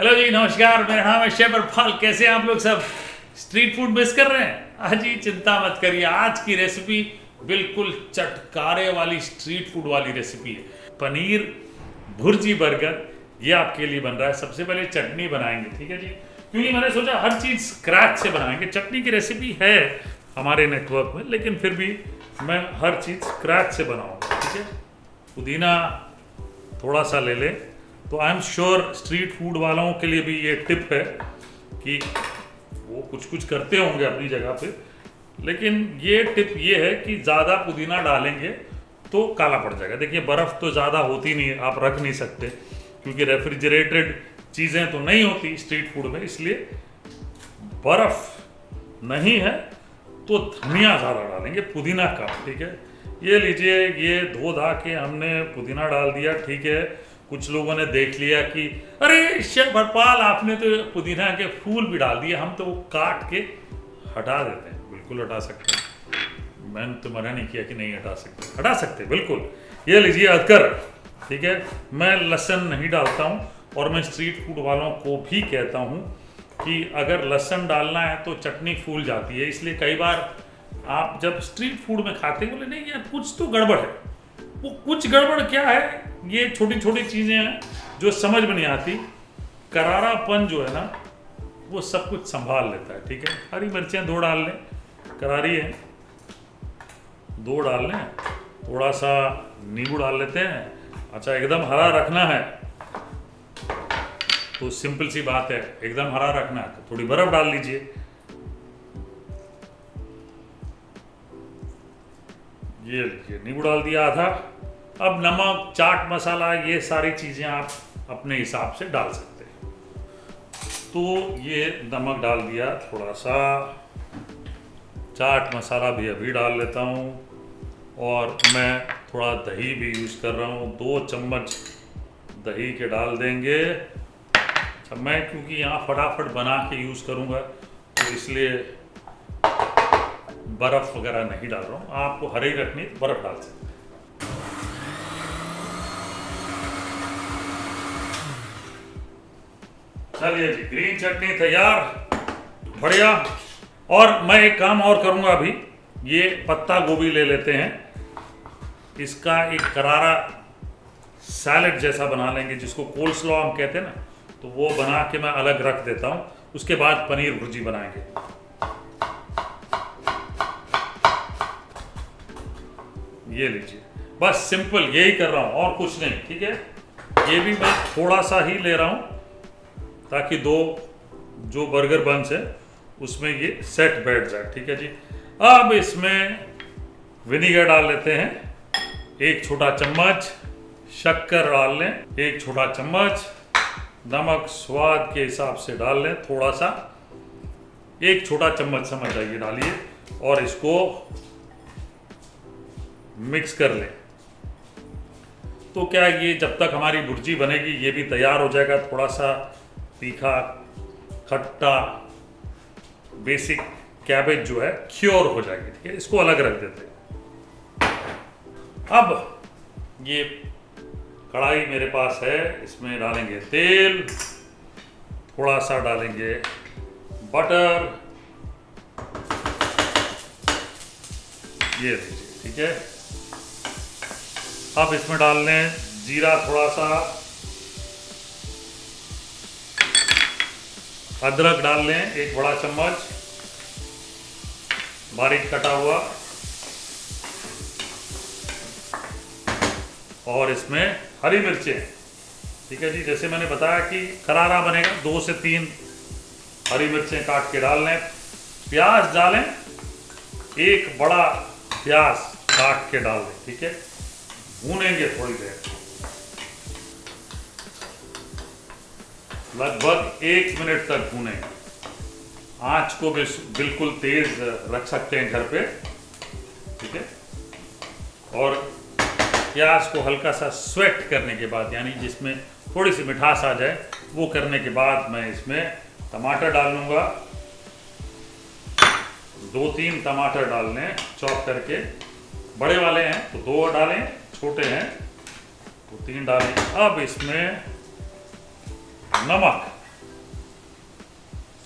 Hello जी, नमस्कार। मेरा नाम है शेफ इरफान। कैसे हैं आप लोग सब? स्ट्रीट फूड मिस कर रहे हैं? आज ही चिंता मत करिए, आज की रेसिपी बिल्कुल चटकारे वाली स्ट्रीट फूड वाली रेसिपी है। पनीर भुर्जी बर्गर ये आपके लिए बन रहा है। सबसे पहले चटनी बनाएंगे, ठीक है जी, क्योंकि मैंने सोचा हर चीज़ स्क्रैच से बनाएंगे। चटनी की रेसिपी है हमारे नेटवर्क में, लेकिन फिर भी मैं हर चीज़ स्क्रैच से बनाऊंगा, ठीक है। पुदीना थोड़ा सा ले लें, तो I am sure street food वालों के लिए भी ये टिप है कि वो कुछ करते होंगे अपनी जगह पे, लेकिन ये टिप ये है कि ज़्यादा पुदीना डालेंगे तो काला पड़ जाएगा। देखिए, बर्फ़ तो ज़्यादा होती नहीं है, आप रख नहीं सकते क्योंकि रेफ्रिजरेटेड चीज़ें तो नहीं होती स्ट्रीट फूड में, इसलिए बर्फ़ नहीं है तो धनिया ज़्यादा डालेंगे, पुदीना कम, ठीक है। ये लीजिए, ये धो धा के हमने पुदीना डाल दिया, ठीक है। कुछ लोगों ने देख लिया कि अरे शेफ इरफान, आपने तो पुदीना के फूल भी डाल दिए। हम तो वो काट के हटा देते हैं। बिल्कुल हटा सकते हैं, मैंने तो मना नहीं किया कि नहीं हटा सकते, हटा सकते बिल्कुल। ये लीजिए अदरक, ठीक है। मैं लहसुन नहीं डालता हूँ, और मैं स्ट्रीट फूड वालों को भी कहता हूँ कि अगर लहसुन डालना है तो चटनी फूल जाती है। इसलिए कई बार आप जब स्ट्रीट फूड में खाते हैं, बोले नहीं यार कुछ तो गड़बड़ है। वो कुछ गड़बड़ क्या है, ये छोटी छोटी चीज़ें हैं जो समझ में नहीं आती। करारापन जो है ना, वो सब कुछ संभाल लेता है, ठीक है। हरी मिर्चें 2 डाल लें, करारी है 2 डाल लें, थोड़ा सा नींबू डाल लेते हैं। अच्छा, एकदम हरा रखना है तो सिंपल सी बात है, एकदम हरा रखना है तो थोड़ी बर्फ डाल लीजिए। ये लीजिए, नींबू डाल दिया आधा। अब नमक, चाट मसाला, ये सारी चीज़ें आप अपने हिसाब से डाल सकते हैं। तो ये नमक डाल दिया, थोड़ा सा चाट मसाला भी अभी डाल लेता हूँ, और मैं थोड़ा दही भी यूज़ कर रहा हूँ। 2 चम्मच दही के डाल देंगे। अच्छा, मैं क्योंकि यहाँ फटाफट बना के यूज़ करूँगा तो इसलिए बर्फ़ वगैरह नहीं डाल रहा हूँ। आपको हरे ही रखनी तो बर्फ़ डाल सकते हैं। चलिए जी, ग्रीन चटनी तैयार, बढ़िया। और मैं एक काम और करूँगा अभी, ये पत्ता गोभी ले लेते हैं, इसका एक करारा सैलेड जैसा बना लेंगे, जिसको कोल्स्लॉ हम कहते हैं ना, तो वो बना के मैं अलग रख देता हूँ। उसके बाद पनीर भुर्जी बनाएंगे। ये लीजिए, बस सिंपल यही कर रहा हूँ और कुछ नहीं, ठीक है। ये भी मैं थोड़ा सा ही ले रहा हूँ ताकि 2 जो बर्गर बन्स है उसमें ये सेट बैठ जाए, ठीक है जी। अब इसमें विनीगर डाल लेते हैं, 1 छोटा चम्मच। शक्कर डाल लें 1 छोटा चम्मच। नमक स्वाद के हिसाब से डाल लें, थोड़ा सा, 1 छोटा चम्मच समझ जाइए डालिए, और इसको मिक्स कर लें। तो क्या ये जब तक हमारी भुर्जी बनेगी ये भी तैयार हो जाएगा। थोड़ा सा तीखा, खट्टा, बेसिक कैबेज जो है क्योर हो जाएगी, ठीक है। इसको अलग रख देते हैं। अब ये कढ़ाई मेरे पास है, इसमें डालेंगे तेल, थोड़ा सा डालेंगे बटर, ये लीजिए, ठीक है। अब इसमें डाल लें जीरा, थोड़ा सा अदरक डाल लें 1 बड़ा चम्मच बारीक कटा हुआ, और इसमें हरी मिर्चें, ठीक है जी। जैसे मैंने बताया कि करारा बनेगा, 2 से 3 हरी मिर्चें काट के डाल लें। प्याज डालें, 1 बड़ा प्याज काट के डाल दें, ठीक है। भूनेंगे थोड़ी देर, लगभग 1 मिनट तक भूनेंगे। आंच को बिल्कुल तेज रख सकते हैं घर पे, ठीक है। और प्याज को हल्का सा स्वेट करने के बाद, यानी जिसमें थोड़ी सी मिठास आ जाए, वो करने के बाद मैं इसमें टमाटर डाल लूँगा। 2-3 टमाटर डालने चॉप करके, बड़े वाले हैं तो 2 डालें, छोटे हैं तो 3 डालें। अब इसमें नमक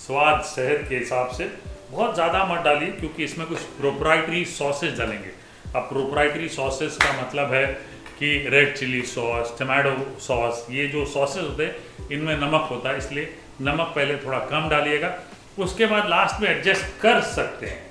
स्वाद सेहत के हिसाब से बहुत ज़्यादा मत डालिए, क्योंकि इसमें कुछ प्रोप्राइटरी सॉसेज डलेंगे। अब प्रोप्राइटरी सॉसेज का मतलब है कि red chilli sauce, tomato sauce, ये जो सॉसेज होते हैं इनमें नमक होता है, इसलिए नमक पहले थोड़ा कम डालिएगा, उसके बाद लास्ट में एडजस्ट कर सकते हैं।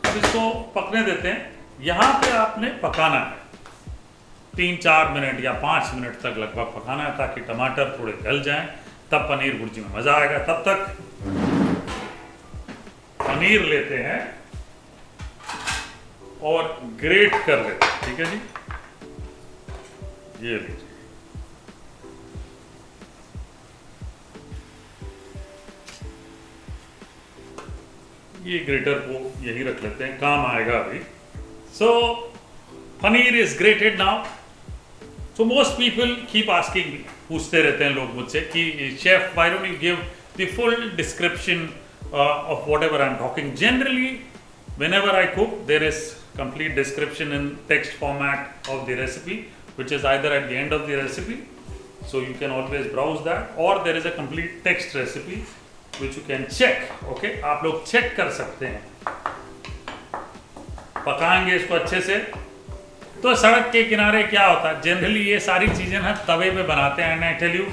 अब इसको पकने देते हैं। यहाँ पे आपने पकाना है 3-4 मिनट या 5 मिनट तक लगभग पकाना है, ताकि टमाटर थोड़े गल जाएं, तब पनीर भुर्जी में मज़ा आएगा। तब तक पनीर लेते हैं और ग्रेट कर लेते हैं, ठीक है जी। ये लीजिए, ये ग्रेटर को यही रख लेते हैं, काम आएगा अभी। So paneer is grated now. So most people keep asking me, पूछते रहते हैं लोग मुझसे कि chef why don't you give the full description of whatever I'm talking. Generally, whenever I cook, there is complete description in text format of the recipe, which is either at the end of the recipe, so you can always browse that, or there is a complete text recipe which you can check. Okay, आप लोग check कर सकते हैं। पकाएंगे इसको अच्छे से। तो सड़क के किनारे क्या होता है, जनरली ये सारी चीज़ें ना तवे पे बनाते हैं। And I tell you,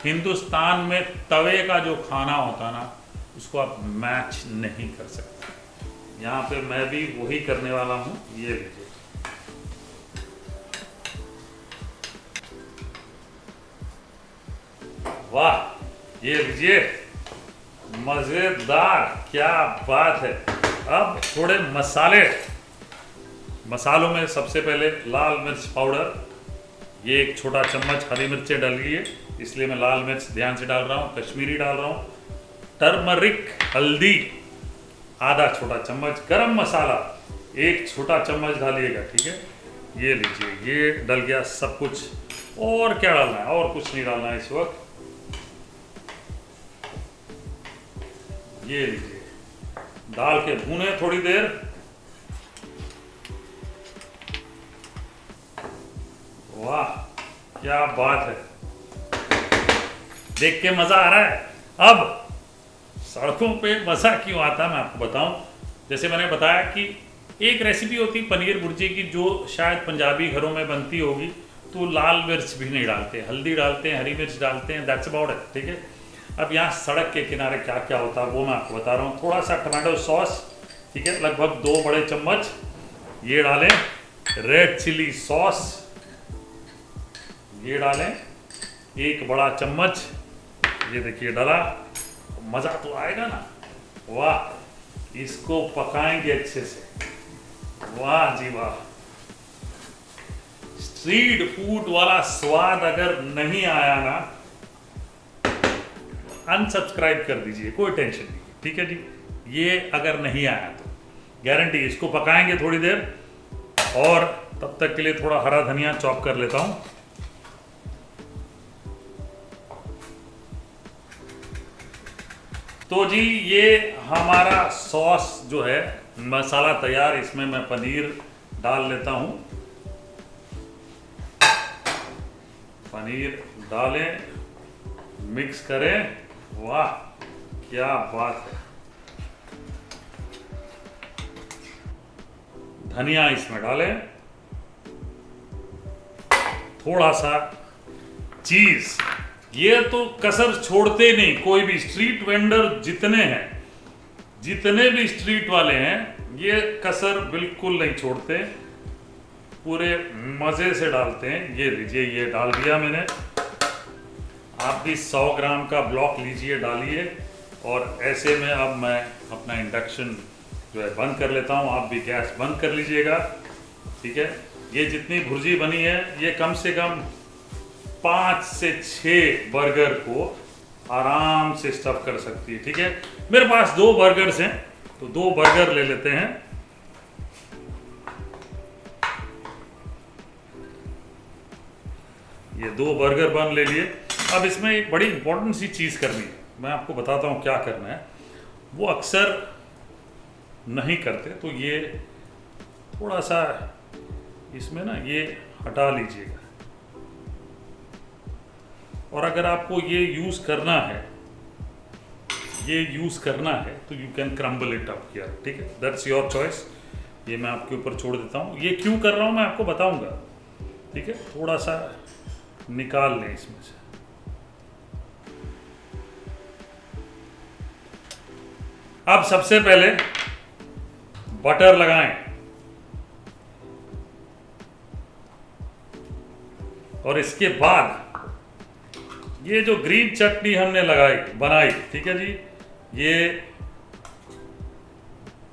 Hindustan में तवे का जो खाना होता है ना, उसको आप मैच नहीं कर सकते। यहाँ पे मैं भी वही करने वाला हूँ। ये लीजिए, वाह, ये लीजिए, मजेदार, क्या बात है। अब थोड़े मसालों में सबसे पहले लाल मिर्च पाउडर, ये 1 छोटा चम्मच, हरी मिर्चें डालिए, इसलिए मैं लाल मिर्च ध्यान से डाल रहा हूँ, कश्मीरी डाल रहा हूँ। टर्मरिक हल्दी आधा छोटा चम्मच, गरम मसाला 1 छोटा चम्मच डालिएगा, ठीक है। ये लीजिए, ये डल गया सब कुछ। और क्या डालना है, और कुछ नहीं डालना है इस वक्त। ये लीजिए, डाल के भूने थोड़ी देर। वाह, क्या बात है, देख के मजा आ रहा है। अब सड़कों पे मज़ा क्यों आता है मैं आपको बताऊं। जैसे मैंने बताया कि एक रेसिपी होती है पनीर भुर्जी की, जो शायद पंजाबी घरों में बनती होगी, तो लाल मिर्च भी नहीं डालते, हल्दी डालते हैं, हरी मिर्च डालते हैं, दैट्स अबाउट इट, ठीक है। अब यहाँ सड़क के किनारे क्या क्या होता है वो मैं आपको बता रहा हूँ। थोड़ा सा टमाटो सॉस, ठीक है, लगभग 2 बड़े चम्मच ये डालें। रेड चिली सॉस ये डालें, 1 बड़ा चम्मच, ये देखिए डाला। मज़ा तो आएगा ना। वाह, इसको पकाएंगे अच्छे से। वाह जी वाह, स्ट्रीट फूड वाला स्वाद अगर नहीं आया ना, अनसब्सक्राइब कर दीजिए, कोई टेंशन नहीं, ठीक है जी। ये अगर नहीं आया तो गारंटी। इसको पकाएंगे थोड़ी देर, और तब तक के लिए थोड़ा हरा धनिया चॉप कर लेता हूं। तो जी, ये हमारा सॉस जो है, मसाला तैयार। इसमें मैं पनीर डाल लेता हूं। पनीर डालें, मिक्स करें। वाह, क्या बात है। धनिया इसमें डालें, थोड़ा सा चीज। ये तो कसर छोड़ते नहीं, कोई भी स्ट्रीट वेंडर जितने हैं, जितने भी स्ट्रीट वाले हैं, ये कसर बिल्कुल नहीं छोड़ते, पूरे मज़े से डालते हैं। ये लीजिए, ये डाल दिया मैंने। आप भी 100 ग्राम का ब्लॉक लीजिए, डालिए। और ऐसे में अब मैं अपना इंडक्शन जो है बंद कर लेता हूँ। आप भी गैस बंद कर लीजिएगा, ठीक है। ये जितनी भुर्जी बनी है, ये कम से कम 5 से 6 बर्गर को आराम से स्टफ कर सकती है, ठीक है। मेरे पास 2 बर्गर्स हैं, तो 2 बर्गर ले लेते हैं। ये 2 बर्गर बन ले लिए। अब इसमें एक बड़ी इंपॉर्टेंट सी चीज़ करनी है, मैं आपको बताता हूँ क्या करना है। वो अक्सर नहीं करते, तो ये थोड़ा सा इसमें ना ये हटा लीजिएगा। और अगर आपको ये यूज़ करना है तो you can crumble it up here, ठीक है, दैट्स योर चॉइस। ये मैं आपके ऊपर छोड़ देता हूँ। ये क्यों कर रहा हूँ मैं आपको बताऊंगा, ठीक है। थोड़ा सा निकाल लें इसमें से। अब सबसे पहले बटर लगाएं और इसके बाद ये जो ग्रीन चटनी हमने बनाई, ठीक है जी, ये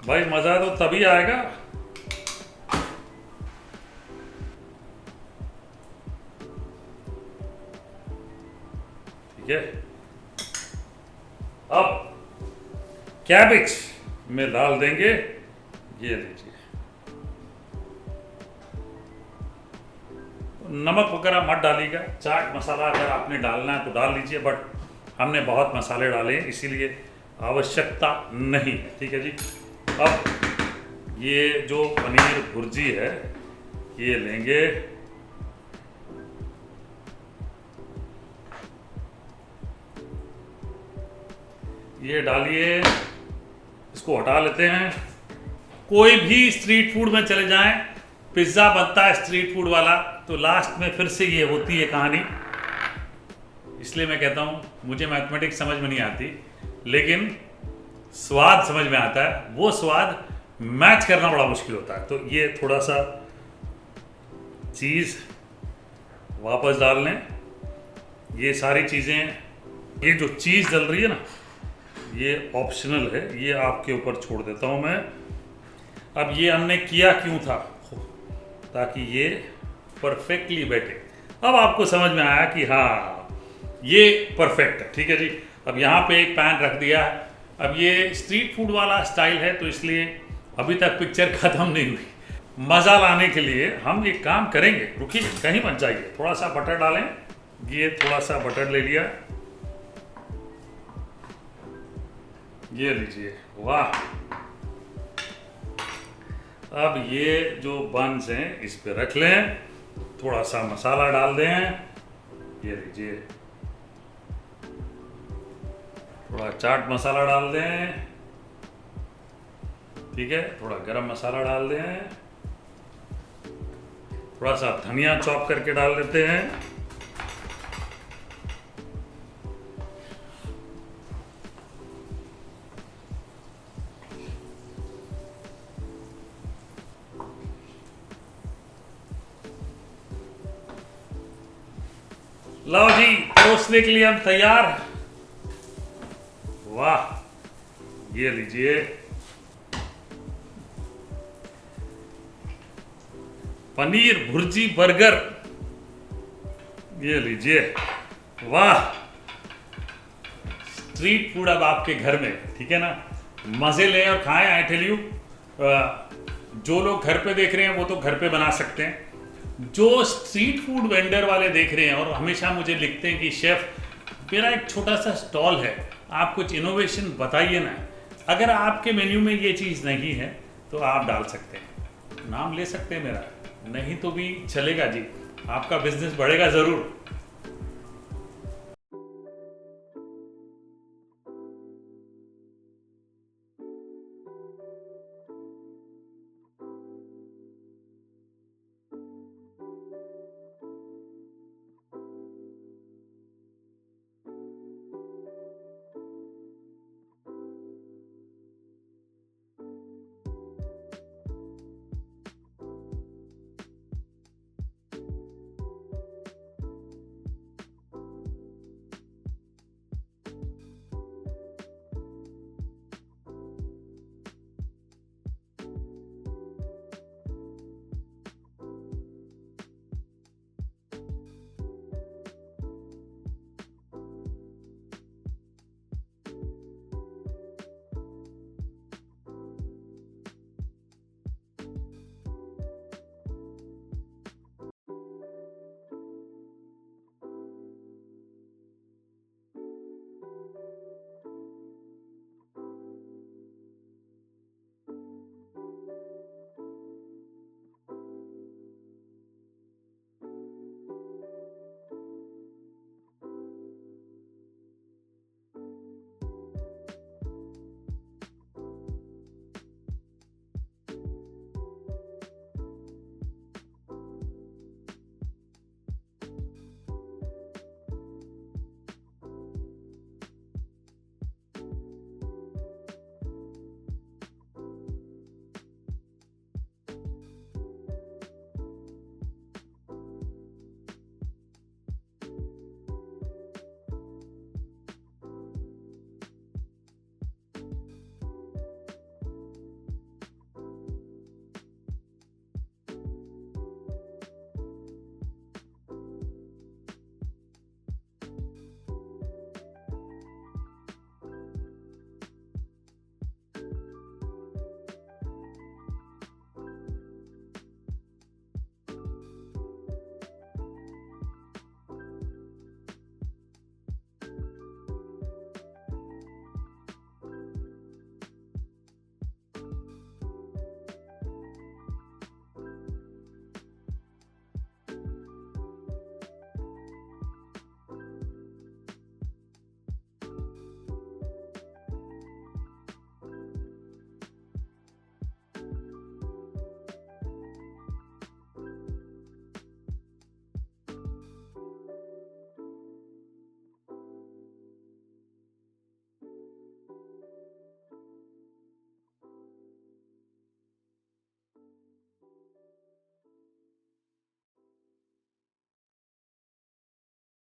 भाई मज़ा तो तभी आएगा ठीक है। अब कैबेज में डाल देंगे, ये लीजिए। नमक वगैरह मत डालिएगा, चाट मसाला अगर आपने डालना है तो डाल लीजिए, बट हमने बहुत मसाले डाले हैं इसीलिए आवश्यकता नहीं है, ठीक है जी। अब ये जो पनीर भुर्जी है ये लेंगे, ये डालिए, इसको हटा लेते हैं। कोई भी स्ट्रीट फूड में चले जाएं, पिज्ज़ा बनता है स्ट्रीट फूड वाला तो लास्ट में फिर से ये होती है कहानी। इसलिए मैं कहता हूँ मुझे मैथमेटिक्स समझ में नहीं आती, लेकिन स्वाद समझ में आता है। वो स्वाद मैच करना बड़ा मुश्किल होता है। तो ये थोड़ा सा चीज़ वापस डाल लें। ये सारी चीज़ें, ये जो चीज़ डल रही है ना, ये ऑप्शनल है, ये आपके ऊपर छोड़ देता हूँ मैं। अब ये हमने किया क्यों था, ताकि ये परफेक्टली बैठे। अब आपको समझ में आया कि हाँ ये परफेक्ट है, ठीक है जी। अब यहाँ पे एक पैन रख दिया। अब ये स्ट्रीट फूड वाला स्टाइल है तो इसलिए अभी तक पिक्चर ख़त्म नहीं हुई। मज़ा लाने के लिए हम एक काम करेंगे, रुकिए कहीं मत जाइए, थोड़ा सा बटर डालें। ये थोड़ा सा बटर ले लिया, ये लीजिए, वाह। अब ये जो बंस हैं इस पे रख लें, थोड़ा सा मसाला डाल दें, ये लीजिए, थोड़ा चाट मसाला डाल दें, ठीक है, थोड़ा गरम मसाला डाल दें, थोड़ा सा धनिया चॉप करके डाल देते हैं, लो जी, परोसने के लिए हम तैयार। वाह, ये लीजिए, पनीर भुर्जी बर्गर, ये लीजिए, वाह। स्ट्रीट फूड अब आपके घर में, ठीक है ना। मजे लें और खाएं। आई टेल यू, जो लोग घर पे देख रहे हैं वो तो घर पे बना सकते हैं। जो स्ट्रीट फूड वेंडर वाले देख रहे हैं और हमेशा मुझे लिखते हैं कि शेफ मेरा एक छोटा सा स्टॉल है, आप कुछ इनोवेशन बताइए ना। अगर आपके मेन्यू में ये चीज़ नहीं है तो आप डाल सकते हैं, नाम ले सकते हैं मेरा, नहीं तो भी चलेगा जी, आपका बिजनेस बढ़ेगा ज़रूर।